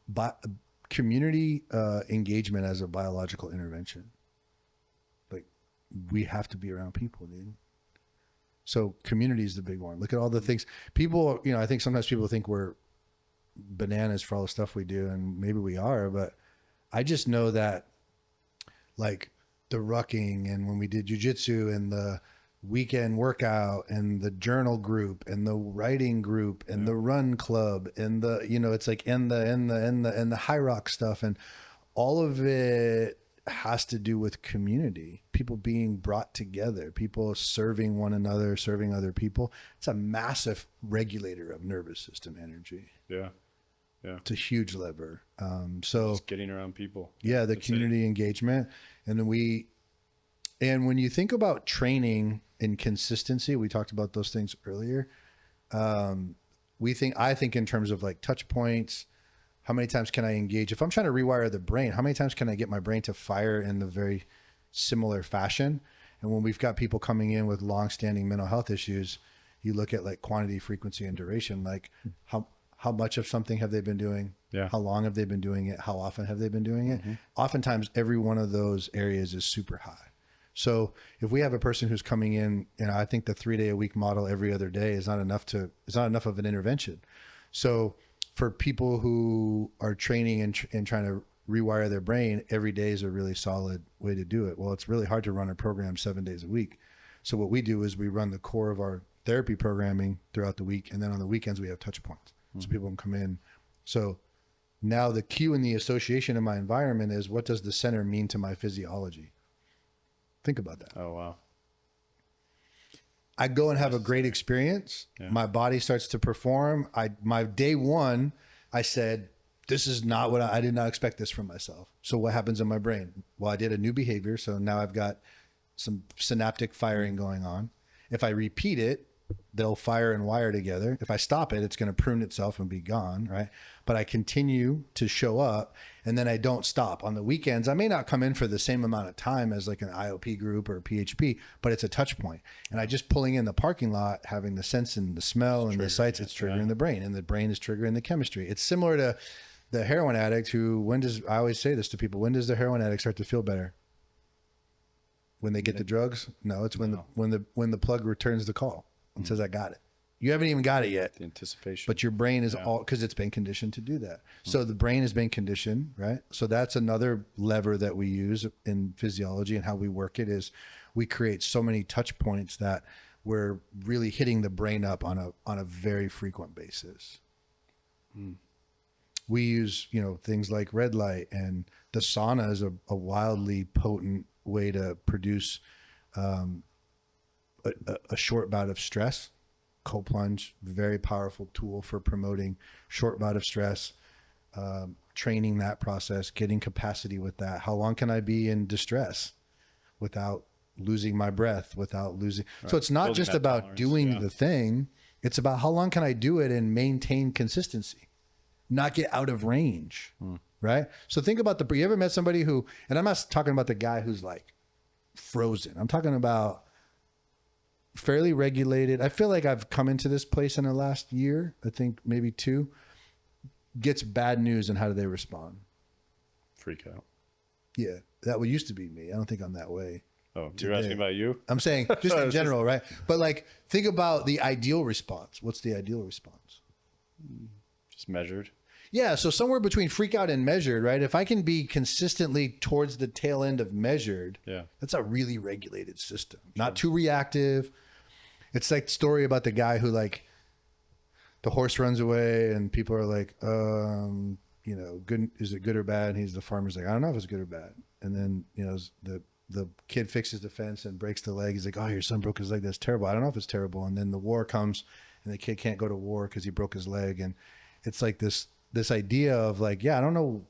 but community engagement as a biological intervention. Like, we have to be around people, dude. So community is the big one. Look at all the things people, I think sometimes people think we're bananas for all the stuff we do, and maybe we are, but I just know that, like, the rucking, and when we did jujitsu, and the weekend workout, and the journal group, and the writing group, and the run club, and the, it's like, and the high rock stuff, and all of it has to do with community, people being brought together, people serving one another, serving other people. It's a massive regulator of nervous system energy. Yeah. It's a huge lever. So just getting around people. Yeah, the community engagement. And then when you think about training and consistency, we talked about those things earlier. I think in terms of, like, touch points, how many times can I engage? If I'm trying to rewire the brain, how many times can I get my brain to fire in the very similar fashion? And when we've got people coming in with long-standing mental health issues, you look at, like, quantity, frequency, and duration. Like, how much of something have they been doing? Yeah. How long have they been doing it? How often have they been doing it? Oftentimes, every one of those areas is super high. So if we have a person who's coming in, I think the 3-day-a-week model every other day is not enough of an intervention. So for people who are training and trying to rewire their brain, every day is a really solid way to do it. Well, it's really hard to run a program 7 days a week. So what we do is we run the core of our therapy programming throughout the week, and then on the weekends we have touch points. So people can come in. So now the cue and the association in my environment is, what does the center mean to my physiology? Think about that. Oh, wow. I go and have a great experience. Yeah. My body starts to perform. My day one, I said, this is not what I did not expect this from myself. So what happens in my brain? Well, I did a new behavior. So now I've got some synaptic firing going on. If I repeat it, they'll fire and wire together. If I stop it, it's going to prune itself and be gone, right? But I continue to show up, and then I don't stop. On the weekends, I may not come in for the same amount of time as, like, an IOP group or a PHP, but it's a touch point. And I just pulling in the parking lot, having the sense and the smell and the sights, it's triggering the brain, and the brain is triggering the chemistry. It's similar to the heroin addict who, I always say this to people, when does the heroin addict start to feel better? When they get the drugs? No, it's when the plug returns the call and says, I got it. You haven't even got it yet. The anticipation. But your brain is all, because it's been conditioned to do that. So the brain has been conditioned, right? So that's another lever that we use in physiology, and how we work it is we create so many touch points that we're really hitting the brain up on a very frequent basis. We use, things like red light, and the sauna is a wildly potent way to produce a short bout of stress. Cold plunge, very powerful tool for promoting short bout of stress, training that process, getting capacity with that. How long can I be in distress without losing my breath, without losing? Right. So it's not just about doing the thing. It's about how long can I do it and maintain consistency, not get out of range. Right. So think about you ever met somebody who, and I'm not talking about the guy who's, like, frozen. I'm talking about fairly regulated. I feel like I've come into this place in the last year, I think maybe 2, gets bad news, and how do they respond? Freak out. Yeah. That used to be me. I don't think I'm that way. Oh, you're asking about you? I'm saying just in general, right? But, like, think about the ideal response. What's the ideal response? Just measured. Yeah. So somewhere between freak out and measured, right? If I can be consistently towards the tail end of measured, that's a really regulated system. Not too reactive. It's like the story about the guy who, like, the horse runs away and people are like, you know, good, is it good or bad? And the farmer's like, I don't know if it's good or bad. And then, you know, the kid fixes the fence and breaks the leg. He's like, oh, your son broke his leg. That's terrible. I don't know if it's terrible. And then the war comes and the kid can't go to war because he broke his leg. And it's like this idea of like, yeah, I don't know.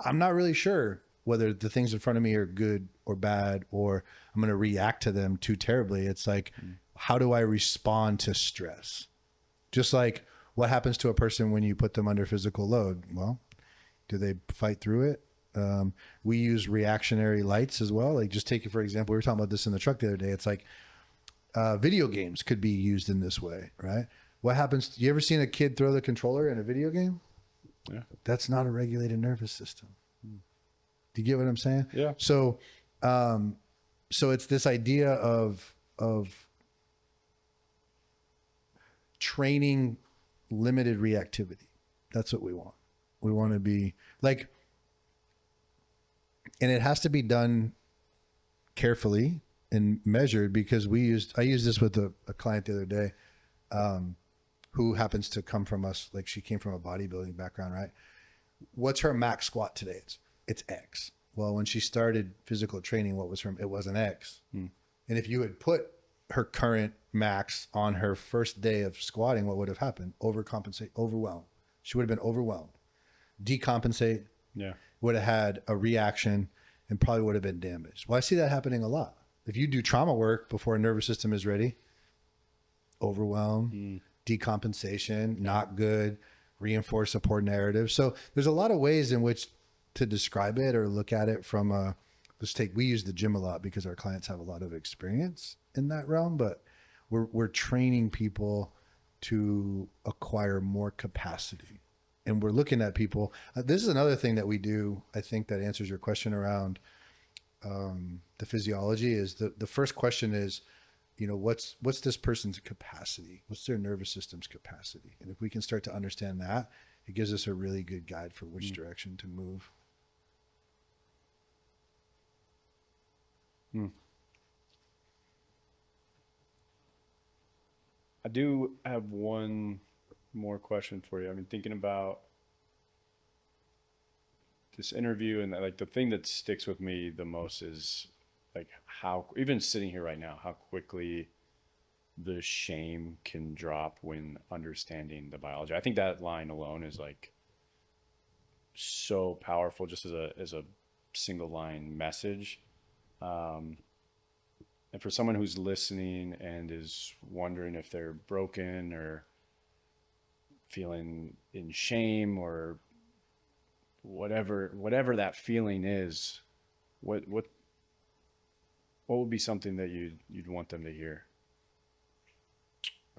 I'm not really sure whether the things in front of me are good or bad, or I'm going to react to them too terribly. It's like, how do I respond to stress? Just like what happens to a person when you put them under physical load? Well, do they fight through it? We use reactionary lights as well. Like, just take it for example, we were talking about this in the truck the other day. It's like video games could be used in this way, right? What happens? You ever seen a kid throw the controller in a video game? Yeah. That's not a regulated nervous system. Do you get what I'm saying? Yeah. So, so it's this idea of training limited reactivity. That's what we want. We want to be like, and it has to be done carefully and measured, because I used this with a client the other day, who happens to come from us. Like, she came from a bodybuilding background, right? What's her max squat today? It's X. Well, when she started physical training, it was an X. And if you had put her current max on her first day of squatting, what would have happened? Overcompensate, overwhelm. She would have been overwhelmed. Decompensate. Yeah. Would have had a reaction and probably would have been damaged. Well, I see that happening a lot. If you do trauma work before a nervous system is ready, overwhelm, decompensation, not good, reinforce support narrative. So there's a lot of ways in which to describe it or look at it from we use the gym a lot because our clients have a lot of experience in that realm, but we're training people to acquire more capacity. And we're looking at people. This is another thing that we do, I think, that answers your question around the physiology. Is the first question is, you know, what's this person's capacity? What's their nervous system's capacity? And if we can start to understand that, it gives us a really good guide for which direction to move. I do have one more question for you. I mean, thinking about this interview, and like the thing that sticks with me the most is like how, even sitting here right now, how quickly the shame can drop when understanding the biology. I think that line alone is like so powerful, just as a single line message. And for someone who's listening and is wondering if they're broken or feeling in shame or whatever that feeling is, what would be something that you'd want them to hear?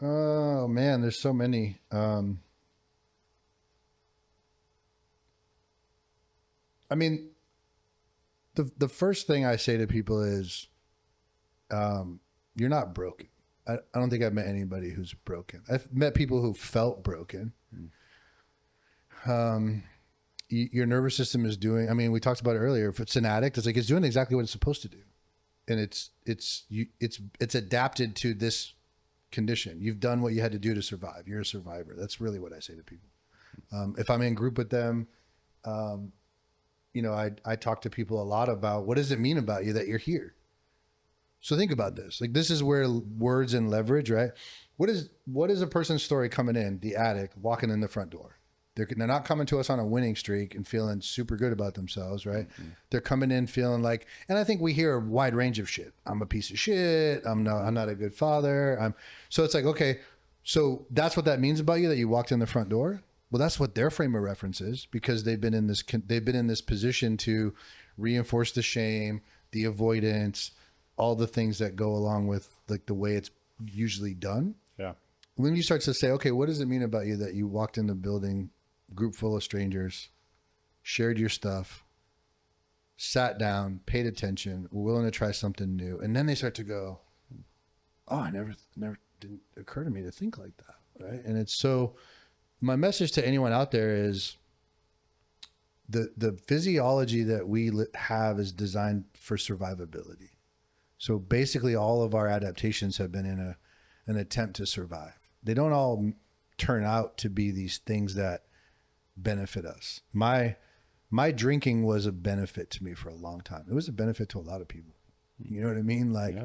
Oh man, there's so many. I mean, the first thing I say to people is, you're not broken. I don't think I've met anybody who's broken. I've met people who felt broken. Your nervous system is doing, I mean, we talked about it earlier. If it's an addict, it's like, it's doing exactly what it's supposed to do. And it's adapted to this condition. You've done what you had to do to survive. You're a survivor. That's really what I say to people. If I'm in group with them, you know, I talk to people a lot about, what does it mean about you that you're here? So think about this. Like, this is where words and leverage, right? What is a person's story coming in, the addict walking in the front door? They're not coming to us on a winning streak and feeling super good about themselves, right? Mm-hmm. They're coming in feeling like, and I think we hear a wide range of shit. I'm a piece of shit. I'm not a good father. So it's like, okay, so that's what that means about you, that you walked in the front door. Well, that's what their frame of reference is, because they've been in this position to reinforce the shame, the avoidance, all the things that go along with like the way it's usually done. Yeah. When you start to say, okay, what does it mean about you that you walked in the building, group full of strangers, shared your stuff, sat down, paid attention, were willing to try something new, and then they start to go, oh, I never didn't occur to me to think like that, right? And it's so. My message to anyone out there is the physiology that we have is designed for survivability. So basically all of our adaptations have been in an attempt to survive. They don't all turn out to be these things that benefit us. My drinking was a benefit to me for a long time. It was a benefit to a lot of people. You know what I mean? Like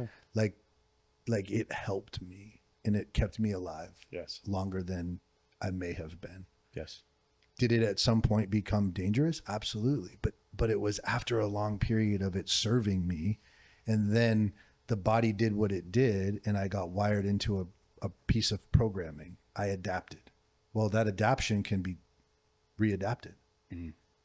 it helped me, and it kept me alive. Yes. Longer than I may have been. Yes. Did it at some point become dangerous? Absolutely. But it was after a long period of it serving me, and then the body did what it did, and I got wired into a piece of programming. I adapted. Well, that adaptation can be readapted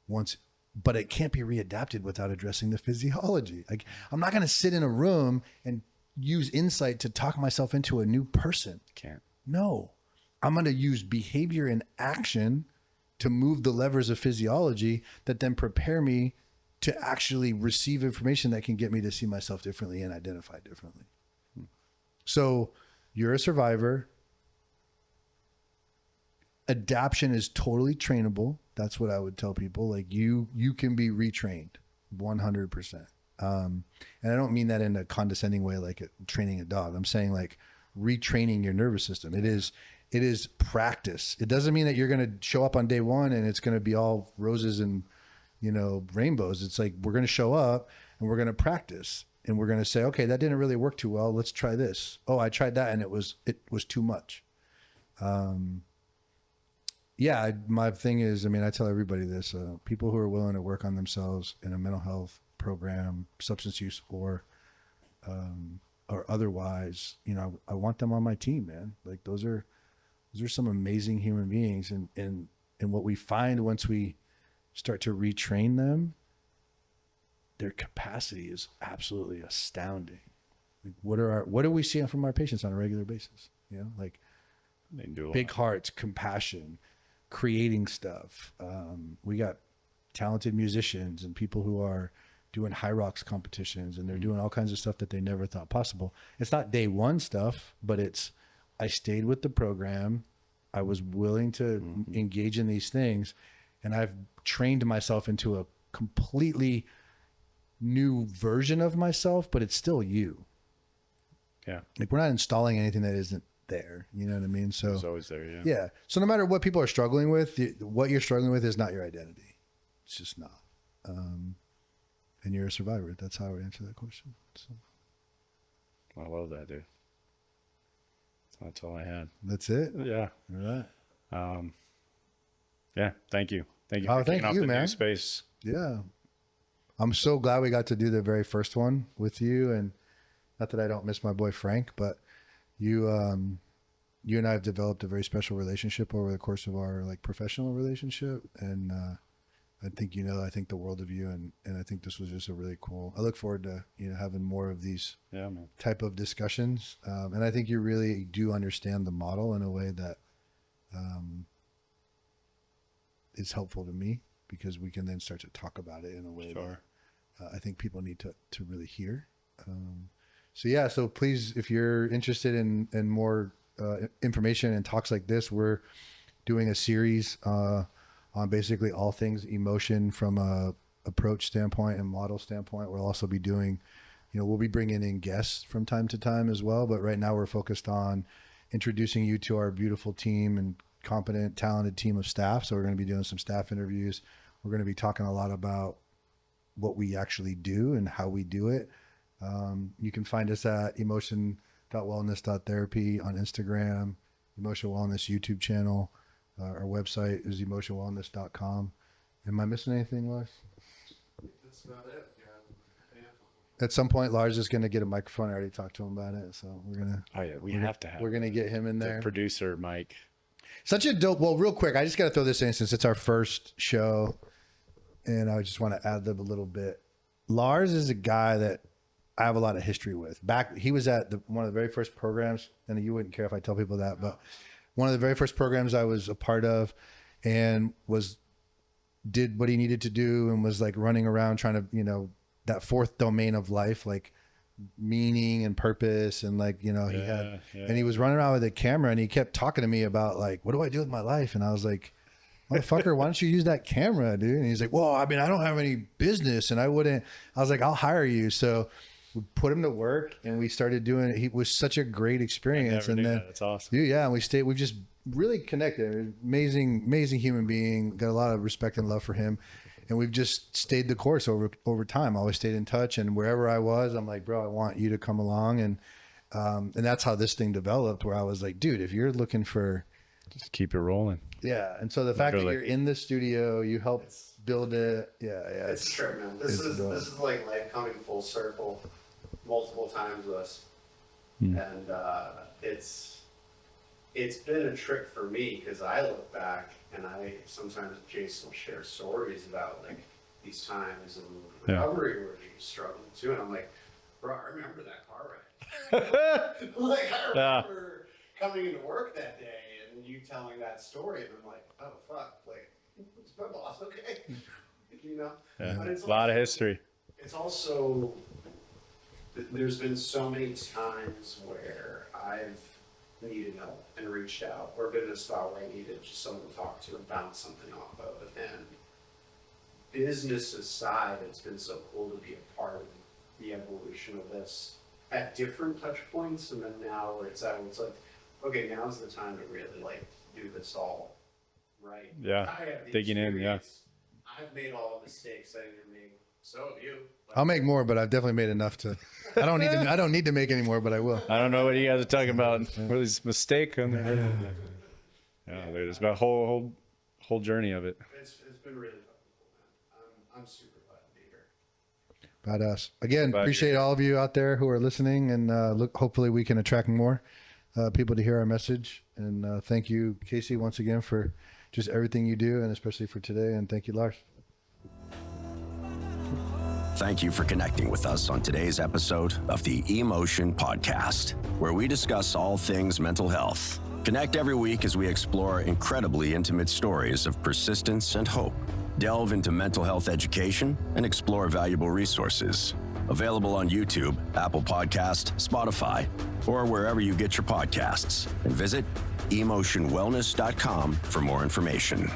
once, but it can't be readapted without addressing the physiology. Like, I'm not going to sit in a room and use insight to talk myself into a new person. Can't. No, I'm going to use behavior and action to move the levers of physiology that then prepare me to actually receive information that can get me to see myself differently and identify differently. So you're a survivor. Adaptation is totally trainable. That's what I would tell people. Like you can be retrained 100%. And I don't mean that in a condescending way, like training a dog. I'm saying like retraining your nervous system. It is practice. It doesn't mean that you're going to show up on day one and it's going to be all roses and, rainbows. It's like, we're going to show up and we're going to practice, and we're going to say, okay, that didn't really work too well. Let's try this. Oh, I tried that and it was too much. My thing is, I tell everybody this, people who are willing to work on themselves in a mental health program, substance use or otherwise, I want them on my team, man. Like those are some amazing human beings. And what we find once we start to retrain them, their capacity is absolutely astounding. Like what are we seeing from our patients on a regular basis? Like They can do a big lot. hearts, compassion, creating stuff. We got talented musicians and people who are doing high rocks competitions, and they're doing all kinds of stuff that they never thought possible. It's not day one stuff, but I stayed with the program. I was willing to engage in these things, and I've trained myself into a completely new version of myself, but it's still you. Yeah. Like we're not installing anything that isn't there. You know what I mean? So It's always there. Yeah. yeah. So no matter what people are struggling with, what you're struggling with is not your identity. It's just not. And you're a survivor. That's how I would answer that question. So I love that, dude. That's all I had. that's it. Yeah. All right. Yeah. Thank you. Thank you Oh, for thank kicking off you, the man. new space. Yeah. I'm so glad we got to do the very first one with you. And not that I don't miss my boy Frank, but you and I have developed a very special relationship over the course of our professional relationship. And, I think, I think the world of you, and I think this was just a really cool, I look forward to, having more of these Yeah, man. type of discussions. And I think you really do understand the model in a way that, is helpful to me, because we can then start to talk about it in a way Sure. that I think people need to really hear. So please, if you're interested in more information and talks like this, we're doing a series on basically all things emotion from a approach standpoint and model standpoint. We'll also be doing, we'll be bringing in guests from time to time as well. But right now we're focused on introducing you to our beautiful team and competent, talented team of staff. So we're going to be doing some staff interviews. We're going to be talking a lot about what we actually do and how we do it. You can find us at emotion.wellness.therapy on Instagram, Emotion Wellness YouTube channel. Our website is emotionwellness.com. Am I missing anything, Lars? That's about it. Yeah. At some point, Lars is going to get a microphone. I already talked to him about it. So Oh yeah, we have to have we're going to get him in the there. producer, Mike. Such a dope. Well, real quick, I just got to throw this in since it's our first show, and I just want to add them a little bit. Lars is a guy that I have a lot of history with. He was at one of the very first programs, and you wouldn't care if I tell people that, but one of the very first programs I was a part of, and did what he needed to do, and was running around trying to, that fourth domain of life, meaning and purpose, and and he was running around with a camera, and he kept talking to me about what do I do with my life? And I was like, motherfucker, why don't you use that camera, dude? And he's like, well, I don't have any business, and I was like, I'll hire you. So we put him to work, and we started doing it. It was such a great experience. Never And knew then that. That's awesome. yeah, and we've just really connected. Amazing human being. Got a lot of respect and love for him. And we've just stayed the course over time. Always stayed in touch, and wherever I was, I'm like, bro, I want you to come along. And that's how this thing developed, where I was like, dude, if you're looking for, Just keep it rolling. yeah. And so the fact that Literally. you're in the studio, you helped build it. Yeah. It's true, man. This is like life coming full circle multiple times with us. And it's been a trip for me, because I look back and sometimes Jason will share stories about like these times in recovery where he was struggling too, and I'm like, bro, I remember that car ride. Like I remember coming into work that day and you telling that story, and I'm like, oh fuck, like, is my boss okay? You know? Yeah. But it's A lot of also- history. It's also, there's been so many times where I've needed help and reached out, or been in a spot where I needed just someone to talk to and bounce something off of. And business aside, it's been so cool to be a part of the evolution of this at different touch points. And then now where it's like, okay, now's the time to really like do this all right. Yeah, I have the digging in, yeah. experience. I've made all the mistakes I didn't make. So have you. I'll make more, but I've definitely made enough to. I don't need to make any more, but I will. I don't know what you guys are talking about. What is mistake on there? Yeah, there's about whole journey of it. It's been really fucking cool, man. I'm super glad to be here. Badass. Again, Glad appreciate all of you out there who are listening, and hopefully we can attract more people to hear our message. And thank you, Casey, once again for just everything you do, and especially for today. And thank you, Lars. Thank you for connecting with us on today's episode of the Emotion Podcast, where we discuss all things mental health. Connect every week as we explore incredibly intimate stories of persistence and hope, delve into mental health education, and explore valuable resources. Available on YouTube, Apple Podcast, Spotify, or wherever you get your podcasts. And visit emotionwellness.com for more information.